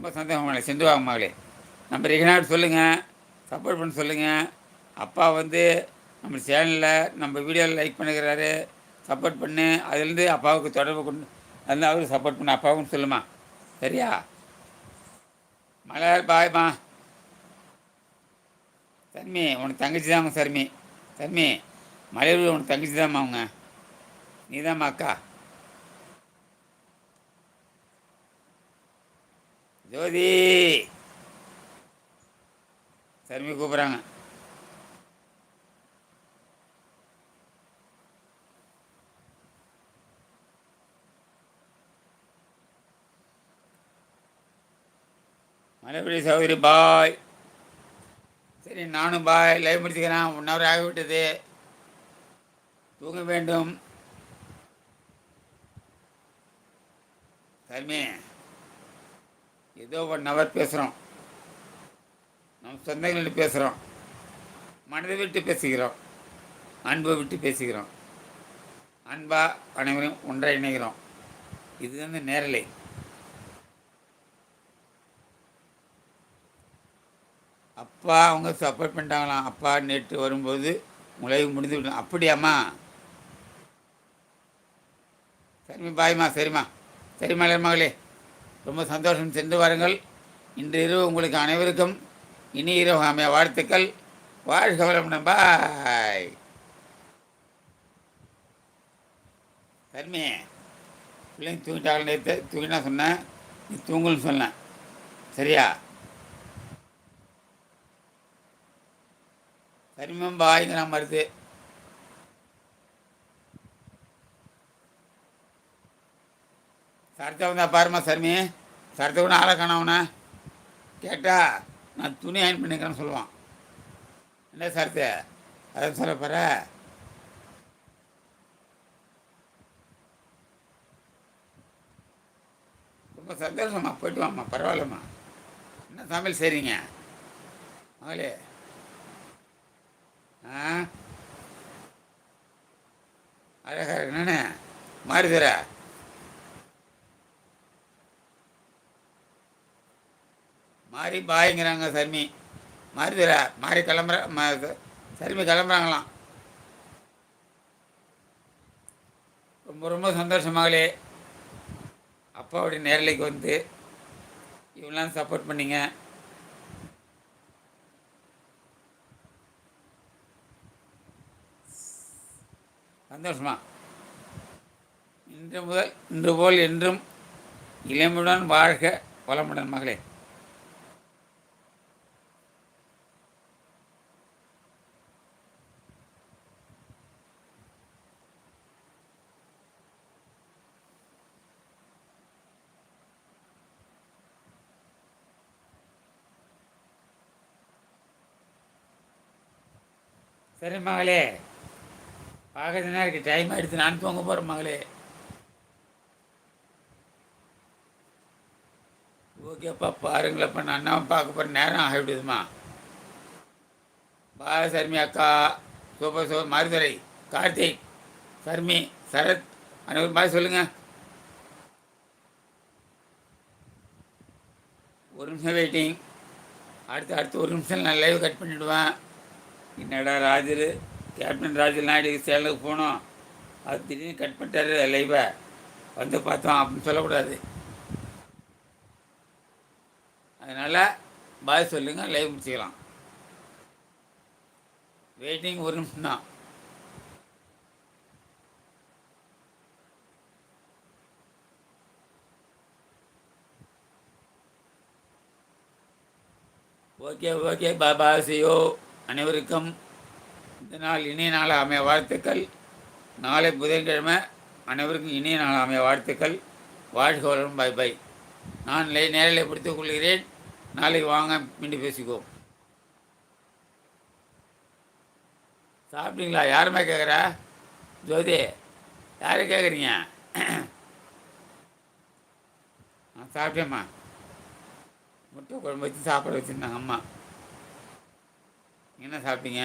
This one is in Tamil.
ரொம்ப சந்தோஷம் மகளே, சென்று வாங்க மகளே. நம்ம ரெகுனாட் சொல்லுங்கள், சப்போர்ட் பண்ண சொல்லுங்கள். அப்பா வந்து நம்ம சேனலில் நம்ம வீடியோவில் லைக் பண்ணுகிறாரு, சப்போர்ட் பண்ணு. அதுலேருந்து அப்பாவுக்கு தொடர்பு கொண்டு வந்து அவருக்கு சப்போர்ட் பண்ணு, அப்பாவுக்கும் சொல்லுமா. சரியா? மலர் பாய்மா. சர்மி உனக்கு தங்கச்சி தான்மா. சர்மி சர்மி மலையூர் உனக்கு தங்கச்சி தான்மா. அவங்க நீ தான்மா அக்கா. ஜோதி சர்மி கூப்பிட்றாங்க. மலைப்படி சகோதரி பாய். சரி, நானும் பாய். லைவ் முடிச்சுக்கிறேன். 1 hour ஆகிவிட்டது, தூங்க வேண்டும். சர்மி ஏதோ 1 hour பேசுகிறோம், நம்ம சொந்தங்கள்கிட்ட பேசுகிறோம், மனதை விட்டு பேசுகிறோம், அன்பை விட்டு பேசுகிறோம், அன்பா அனைவரும் ஒன்றாக இணைகிறோம். இது வந்து நேரலை. அப்பா அவங்க சப்போர்ட் பண்ணிட்டாங்களாம். அப்பா நேற்று வரும்போது உழைவு முடிந்து விட்டோம். அப்படியாம்மா? சரிம்மா பாய்மா. சரிம்மா. சரி மலர் மகளே, ரொம்ப சந்தோஷம். சென்று வாருங்கள். இன்று இரவு உங்களுக்கு அனைவருக்கும் இனி இரவு அமைய வாழ்த்துக்கள். வாழ்க வளமுடன். பாய். சர்மி பிள்ளைங்க தூங்கிட்டாங்க. நேற்று தூங்கினா சொன்னேன், நீ தூங்குன்னு சொன்னேன். சரியா? சரிம்மா பாய்ங்கிற மருது. சரத்தை வந்தா பாருமா சர்மி. சரத்தை கூட ஆளை காணவன கேட்டா நான் துணி அயன் பண்ணிக்கிறேன்னு சொல்லுவான். என்ன சரத்து அதை சொல்ல போகிற? ரொம்ப சந்தோஷம்மா. போய்ட்டு வாம்மா. பரவாயில்லம்மா. என்ன சமையல் செய்கிறீங்க மகளே? ஆ, அழகா என்னென்ன மாறுதுற. மாறி பாய்ங்கிறாங்க சர்மி. மாறுதுற மாறி சர்மி கிளம்புறாங்களாம். ரொம்ப ரொம்ப சந்தோஷம் மகளே. அப்பாவுடைய நேரலைக்கு வந்து இவங்களாம் சப்போர்ட் பண்ணிங்க. சந்தோஷமா. இன்று போல் என்றும் இளமுடன் வாழ்க வளமுடன் மகளே. சரி மகளே, பார்க்கறதுனா இருக்குது. டைம் ஆகிடுச்சு, நான் தூங்க போகிறேன் மகளே. ஓகேப்பா, பாருங்களப்பா. நான் அண்ணாவை பார்க்க போகிற நேரம் ஆகிவிடுதுமா. பாய் சர்மி அக்கா. சூப்பர் மருதுரை கார்த்திக் சர்மி சரத் அனைவரும் பாய் சொல்லுங்கள். ஒரு நிமிஷம் வெயிட்டிங். அடுத்து 1 நிமிஷம் நான் லைவ் கட் பண்ணிவிடுவேன். என்னடா ராஜர், கேப்டன் ராஜர் நாயுடு சேனலுக்கு போனோம், அது திடீர்னு கட் பண்ணிட்டாரு லைவை. வந்து பார்த்தோம் அப்படின்னு சொல்லக்கூடாது. அதனால் பாய் சொல்லுங்கள், லைவ் முடிச்சுக்கலாம். வெயிட்டிங் 1 நிமிஷம் தான். ஓகே பாபா சியோ. அனைவருக்கும் இந்த நாள் இனிய நாள் அமைய வாழ்த்துக்கள். நாளை புதன்கிழமை. அனைவருக்கும் இனிய நாள் அமைய வாழ்த்துக்கள். வாழ்க வளரும். பாய் பாய். நான் நேரில் பிடித்துக் கொள்கிறேன். நாளைக்கு வாங்க, மீண்டும் பேசிக்குவோம். சாப்பிட்டீங்களா? யாருமே கேட்குறா? ஜோதி யாரை கேட்குறீங்க? நான் சாப்பிட்டேம்மா. முட்டை குழம்பு வச்சு சாப்பாடு வச்சுருந்தாங்க அம்மா. என்ன சாப்பிட்டீங்க?